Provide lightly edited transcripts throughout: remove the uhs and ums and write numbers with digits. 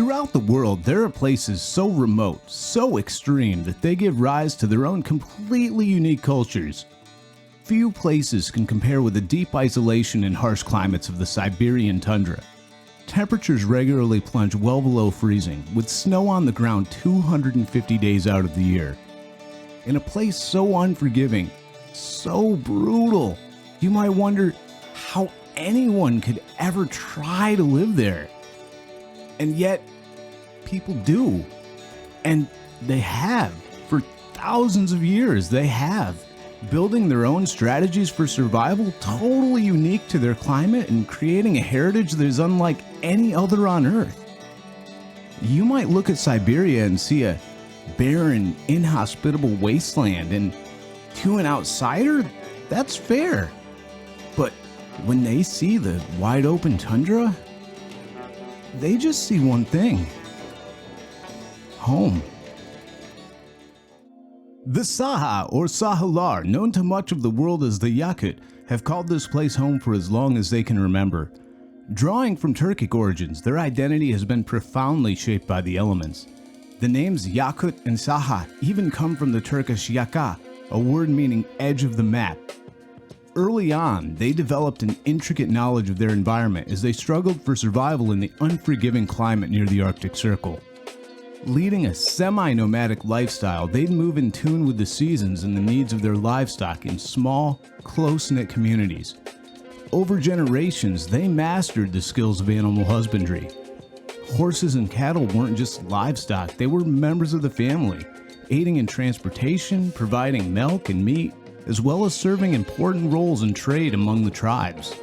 Throughout the world, there are places so remote, so extreme, that they give rise to their own completely unique cultures. Few places can compare with the deep isolation and harsh climates of the Siberian tundra. Temperatures regularly plunge well below freezing, with snow on the ground 250 days out of the year. In a place so unforgiving, so brutal, you might wonder how anyone could ever try to live there. And yet, people do. And they have. For thousands of years, they have. Building their own strategies for survival totally unique to their climate and creating a heritage that is unlike any other on Earth. You might look at Siberia and see a barren, inhospitable wasteland, and to an outsider, that's fair. But when they see the wide open tundra, they just see one thing: home. The Sakha, or Sahular, known to much of the world as the Yakut, have called this place home for as long as they can remember. Drawing from Turkic origins, their identity has been profoundly shaped by the elements. The names Yakut and Sakha even come from the Turkish Yhyakh, a word meaning edge of the map. Early on, they developed an intricate knowledge of their environment as they struggled for survival in the unforgiving climate near the Arctic Circle. Leading a semi-nomadic lifestyle, they'd move in tune with the seasons and the needs of their livestock in small, close-knit communities. Over generations, they mastered the skills of animal husbandry. Horses and cattle weren't just livestock, they were members of the family, aiding in transportation, providing milk and meat, as well as serving important roles in trade among the tribes.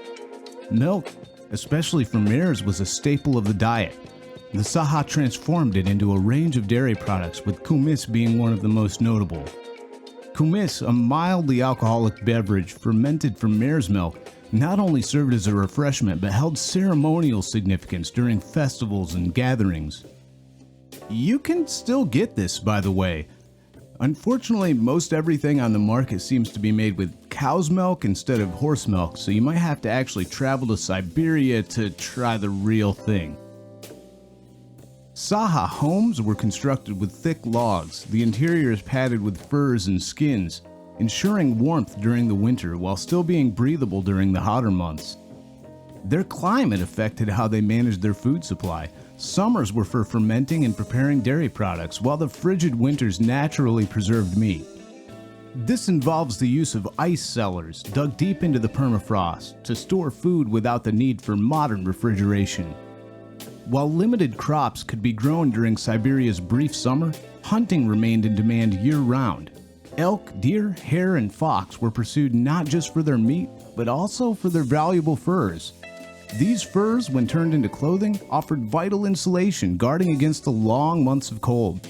Milk, especially for mares, was a staple of the diet. The Sakha transformed it into a range of dairy products, with Kumis being one of the most notable. Kumis, a mildly alcoholic beverage fermented from mare's milk, not only served as a refreshment but held ceremonial significance during festivals and gatherings. You can still get this, by the way. Unfortunately, most everything on the market seems to be made with cow's milk instead of horse milk, so you might have to actually travel to Siberia to try the real thing. Sakha homes were constructed with thick logs, the interiors padded with furs and skins, ensuring warmth during the winter while still being breathable during the hotter months. Their climate affected how they managed their food supply. Summers were for fermenting and preparing dairy products, while the frigid winters naturally preserved meat. This involves the use of ice cellars dug deep into the permafrost to store food without the need for modern refrigeration. While limited crops could be grown during Siberia's brief summer, hunting remained in demand year-round. Elk, deer, hare, and fox were pursued not just for their meat, but also for their valuable furs. These furs, when turned into clothing, offered vital insulation, guarding against the long months of cold.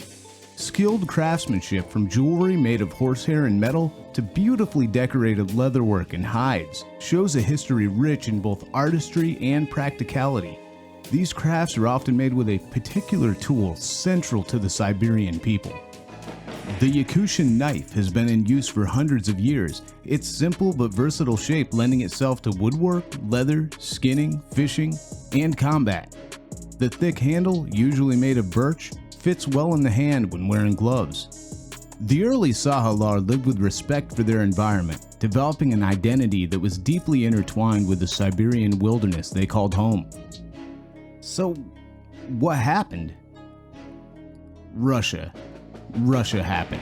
Skilled craftsmanship, from jewelry made of horsehair and metal to beautifully decorated leatherwork and hides, shows a history rich in both artistry and practicality. These crafts are often made with a particular tool central to the Siberian people. The Yakutian knife has been in use for hundreds of years, its simple but versatile shape lending itself to woodwork, leather, skinning, fishing, and combat. The thick handle, usually made of birch, fits well in the hand when wearing gloves. The early Sahular lived with respect for their environment, developing an identity that was deeply intertwined with the Siberian wilderness they called home. So, what happened? Russia happened.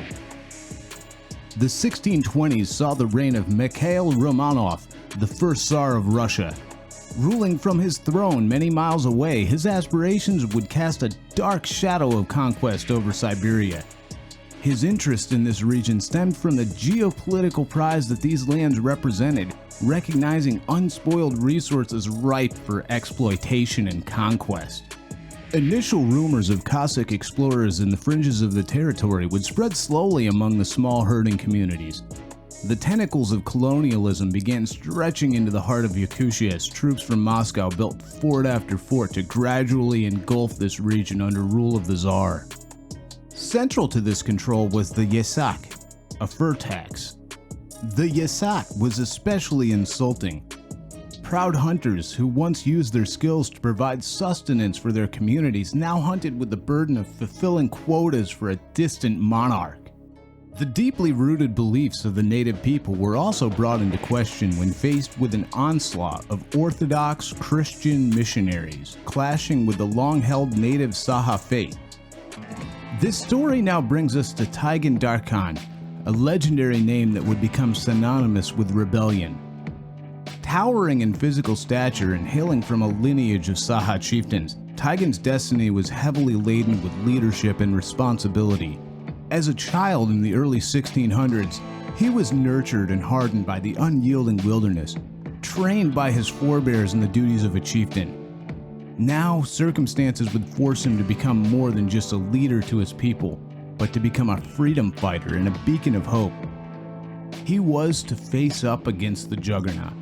The 1620s saw the reign of Mikhail Romanov, the first Tsar of Russia. Ruling from his throne many miles away, his aspirations would cast a dark shadow of conquest over Siberia. His interest in this region stemmed from the geopolitical prize that these lands represented, recognizing unspoiled resources ripe for exploitation and conquest. Initial rumors of Cossack explorers in the fringes of the territory would spread slowly among the small herding communities. The tentacles of colonialism began stretching into the heart of Yakutia as troops from Moscow built fort after fort to gradually engulf this region under rule of the Tsar. Central to this control was the Yhyakh, a fur tax. The Yhyakh was especially insulting. proud hunters who once used their skills to provide sustenance for their communities now hunted with the burden of fulfilling quotas for a distant monarch. The deeply rooted beliefs of the native people were also brought into question when faced with an onslaught of Orthodox Christian missionaries clashing with the long-held native Sakha faith. This story now brings us to Tygyn Darkhan, a legendary name that would become synonymous with rebellion. Towering in physical stature and hailing from a lineage of Sakha chieftains, Tygyn's destiny was heavily laden with leadership and responsibility. As a child in the early 1600s, he was nurtured and hardened by the unyielding wilderness, trained by his forebears in the duties of a chieftain. Now, circumstances would force him to become more than just a leader to his people, but to become a freedom fighter and a beacon of hope. He was to face up against the juggernaut,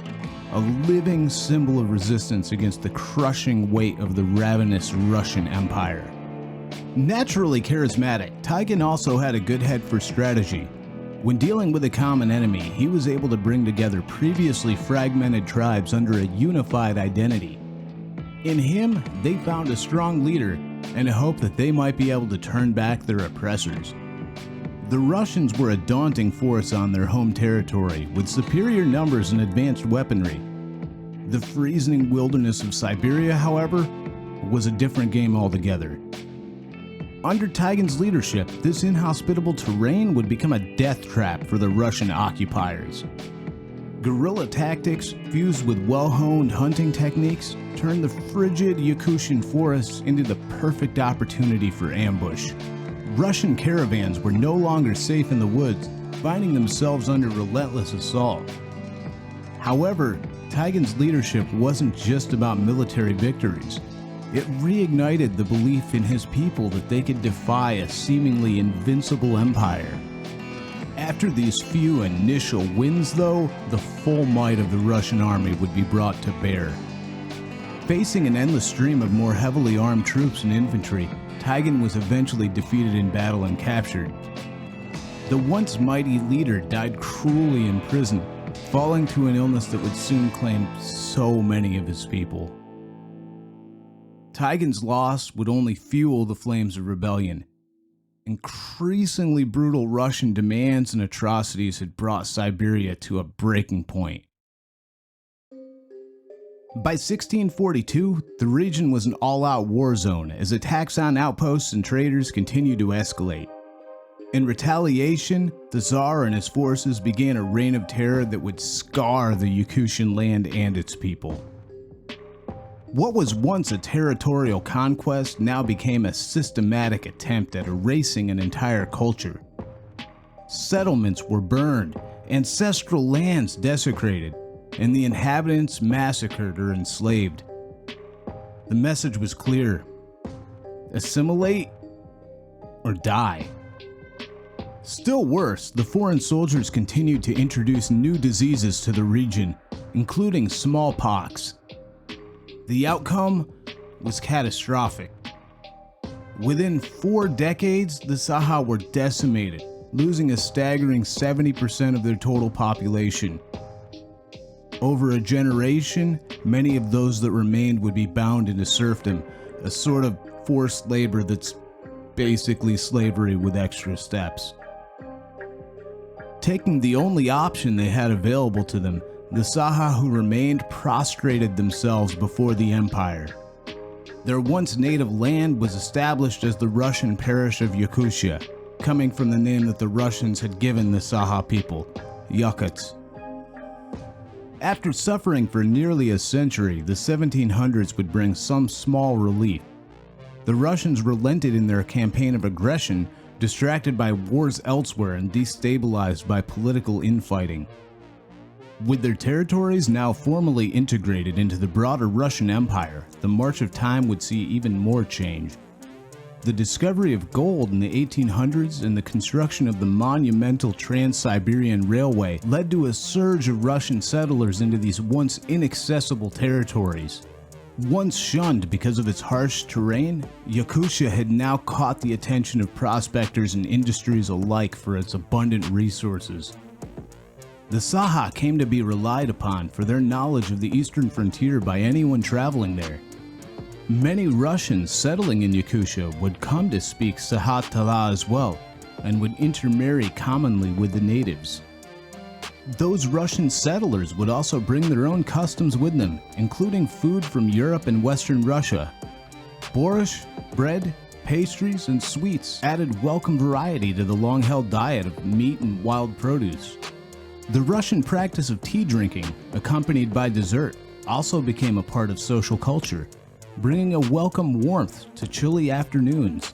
a living symbol of resistance against the crushing weight of the ravenous Russian Empire. Naturally charismatic, Tygyn also had a good head for strategy. When dealing with a common enemy, he was able to bring together previously fragmented tribes under a unified identity. In him, they found a strong leader and a hope that they might be able to turn back their oppressors. The Russians were a daunting force on their home territory, with superior numbers and advanced weaponry. The freezing wilderness of Siberia, however, was a different game altogether. Under Tygyn's leadership, this inhospitable terrain would become a death trap for the Russian occupiers. Guerrilla tactics, fused with well-honed hunting techniques, turned the frigid Yakutian forests into the perfect opportunity for ambush. Russian caravans were no longer safe in the woods, finding themselves under relentless assault. However, Tygyn's leadership wasn't just about military victories. It reignited the belief in his people that they could defy a seemingly invincible empire. After these few initial wins, though, the full might of the Russian army would be brought to bear. Facing an endless stream of more heavily armed troops and infantry, Tygyn was eventually defeated in battle and captured. The once mighty leader died cruelly in prison, falling to an illness that would soon claim so many of his people. Tygyn's loss would only fuel the flames of rebellion. Increasingly brutal Russian demands and atrocities had brought Siberia to a breaking point. By 1642, the region was an all-out war zone as attacks on outposts and traders continued to escalate. In retaliation, the Tsar and his forces began a reign of terror that would scar the Yakutian land and its people. What was once a territorial conquest now became a systematic attempt at erasing an entire culture. Settlements were burned, ancestral lands desecrated, and the inhabitants massacred or enslaved. The message was clear: assimilate or die. Still worse, the foreign soldiers continued to introduce new diseases to the region, including smallpox. The outcome was catastrophic. Within 4 decades, the Sakha were decimated, losing a staggering 70% of their total population. Over a generation, many of those that remained would be bound into serfdom, a sort of forced labor that's basically slavery with extra steps. Taking the only option they had available to them, the Sakha who remained prostrated themselves before the empire. Their once native land was established as the Russian parish of Yakutia, coming from the name that the Russians had given the Sakha people, Yakuts. After suffering for nearly a century, the 1700s would bring some small relief. The Russians relented in their campaign of aggression, distracted by wars elsewhere and destabilized by political infighting. With their territories now formally integrated into the broader Russian Empire, the march of time would see even more change. The discovery of gold in the 1800s and the construction of the monumental Trans-Siberian Railway led to a surge of Russian settlers into these once inaccessible territories. Once shunned because of its harsh terrain, Yakutia had now caught the attention of prospectors and industries alike for its abundant resources. The Sakha came to be relied upon for their knowledge of the eastern frontier by anyone traveling there. Many Russians settling in Yakutia would come to speak Sakha as well, and would intermarry commonly with the natives. Those Russian settlers would also bring their own customs with them, including food from Europe and Western Russia. Borscht, bread, pastries, and sweets added welcome variety to the long-held diet of meat and wild produce. The Russian practice of tea drinking, accompanied by dessert, also became a part of social culture, bringing a welcome warmth to chilly afternoons.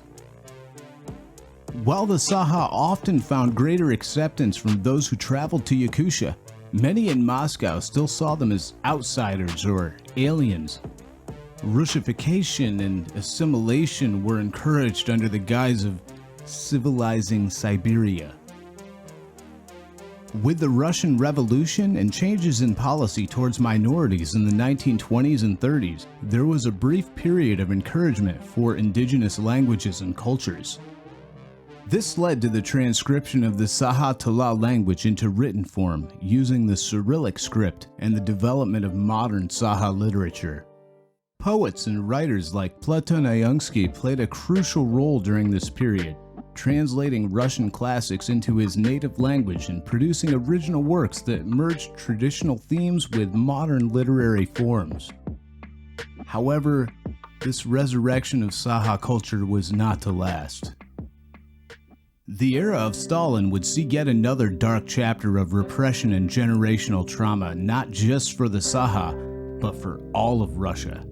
While the Sakha often found greater acceptance from those who traveled to Yakutia, many in Moscow still saw them as outsiders or aliens. Russification and assimilation were encouraged under the guise of civilizing Siberia. With the Russian Revolution and changes in policy towards minorities in the 1920s and 30s, there was a brief period of encouragement for indigenous languages and cultures. This led to the transcription of the Sakha language into written form using the Cyrillic script and the development of modern Sakha literature. Poets and writers like Yakutsky played a crucial role during this period, translating Russian classics into his native language and producing original works that merged traditional themes with modern literary forms. However, this resurrection of Sakha culture was not to last. The era of Stalin would see yet another dark chapter of repression and generational trauma, not just for the Sakha, but for all of Russia.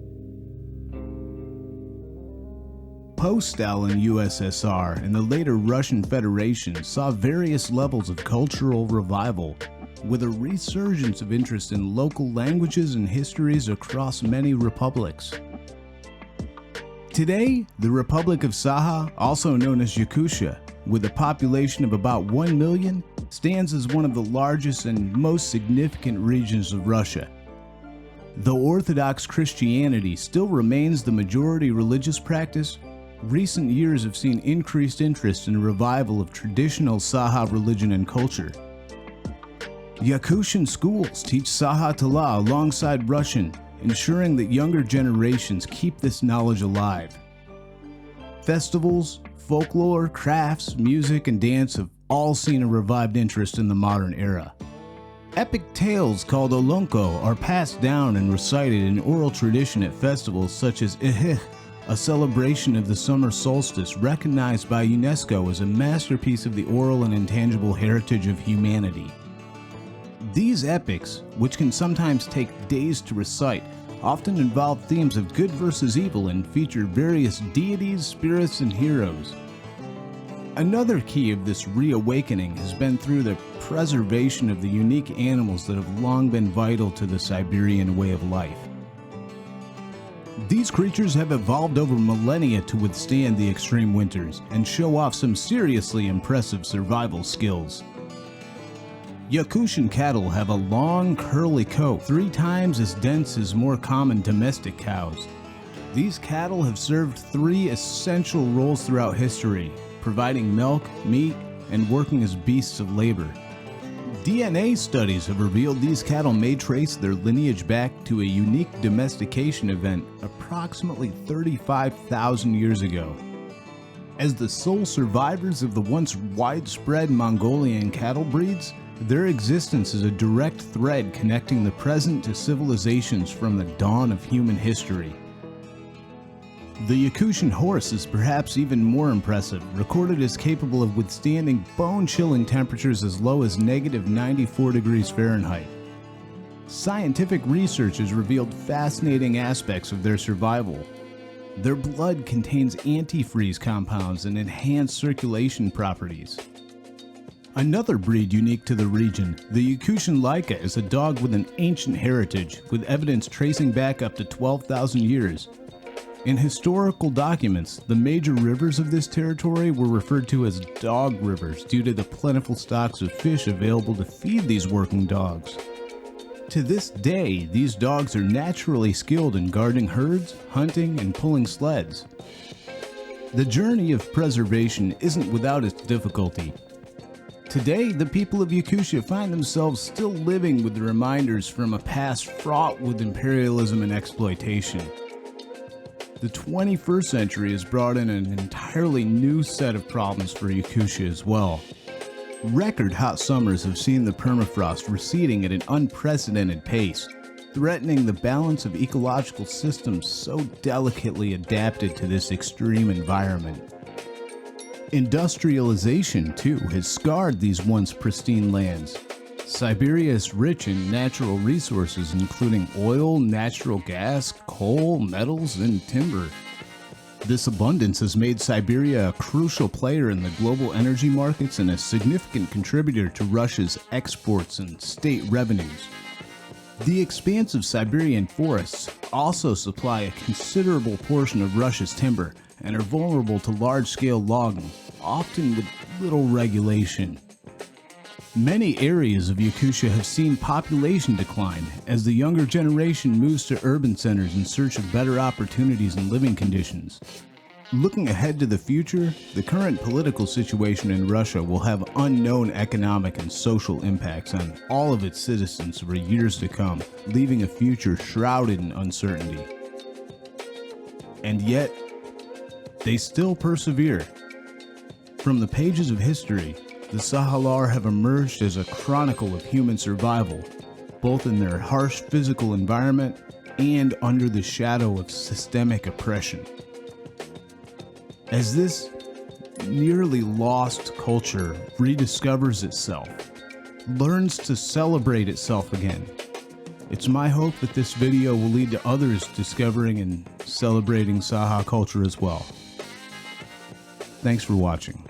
Post-Stalin USSR and the later Russian Federation saw various levels of cultural revival, with a resurgence of interest in local languages and histories across many republics. Today, the Republic of Sakha, also known as Yakutia, with a population of about 1 million, stands as one of the largest and most significant regions of Russia. Though Orthodox Christianity still remains the majority religious practice, recent years have seen increased interest in a revival of traditional Sakha religion and culture. Yakutian schools teach Sakha alongside Russian, ensuring that younger generations keep this knowledge alive. Festivals, folklore, crafts, music, and dance have all seen a revived interest in the modern era. Epic tales called olonko are passed down and recited in oral tradition at festivals such as Yhyakh, a celebration of the summer solstice recognized by UNESCO as a masterpiece of the oral and intangible heritage of humanity. These epics, which can sometimes take days to recite, often involve themes of good versus evil and feature various deities, spirits, and heroes. Another key of this reawakening has been through the preservation of the unique animals that have long been vital to the Siberian way of life. These creatures have evolved over millennia to withstand the extreme winters and show off some seriously impressive survival skills. Yakutian cattle have a long, curly coat, 3 times as dense as more common domestic cows. These cattle have served 3 essential roles throughout history, providing milk, meat, and working as beasts of labor. DNA studies have revealed these cattle may trace their lineage back to a unique domestication event approximately 35,000 years ago. As the sole survivors of the once widespread Mongolian cattle breeds, their existence is a direct thread connecting the present to civilizations from the dawn of human history. The Yakutian horse is perhaps even more impressive, recorded as capable of withstanding bone-chilling temperatures as low as -94 degrees Fahrenheit. Scientific research has revealed fascinating aspects of their survival. Their blood contains antifreeze compounds and enhanced circulation properties. Another breed unique to the region, the Yakutian Lyka, is a dog with an ancient heritage, with evidence tracing back up to 12,000 years. In historical documents, the major rivers of this territory were referred to as dog rivers due to the plentiful stocks of fish available to feed these working dogs. To this day, these dogs are naturally skilled in guarding herds, hunting, and pulling sleds. The journey of preservation isn't without its difficulty. Today, the people of Yakutia find themselves still living with the reminders from a past fraught with imperialism and exploitation. The 21st century has brought in an entirely new set of problems for Yakutia as well. Record hot summers have seen the permafrost receding at an unprecedented pace, threatening the balance of ecological systems so delicately adapted to this extreme environment. Industrialization, too, has scarred these once pristine lands. Siberia is rich in natural resources including oil, natural gas, coal, metals, and timber. This abundance has made Siberia a crucial player in the global energy markets and a significant contributor to Russia's exports and state revenues. The expansive Siberian forests also supply a considerable portion of Russia's timber and are vulnerable to large-scale logging, often with little regulation. Many areas of Yakutia have seen population decline as the younger generation moves to urban centers in search of better opportunities and living conditions. Looking ahead to the future, the current political situation in Russia will have unknown economic and social impacts on all of its citizens for years to come, leaving a future shrouded in uncertainty. And yet, they still persevere. From the pages of history, the Sakha have emerged as a chronicle of human survival, both in their harsh physical environment and under the shadow of systemic oppression. As this nearly lost culture rediscovers itself, learns to celebrate itself again, it's my hope that this video will lead to others discovering and celebrating Sakha culture as well. Thanks for watching.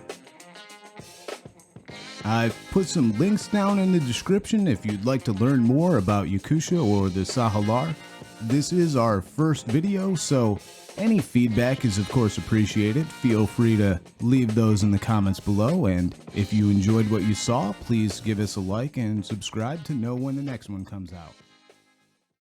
I've put some links down in the description if you'd like to learn more about Yakutia or the Sakha. This is our first video, so any feedback is of course appreciated. Feel free to leave those in the comments below, and if you enjoyed what you saw, please give us a like and subscribe to know when the next one comes out.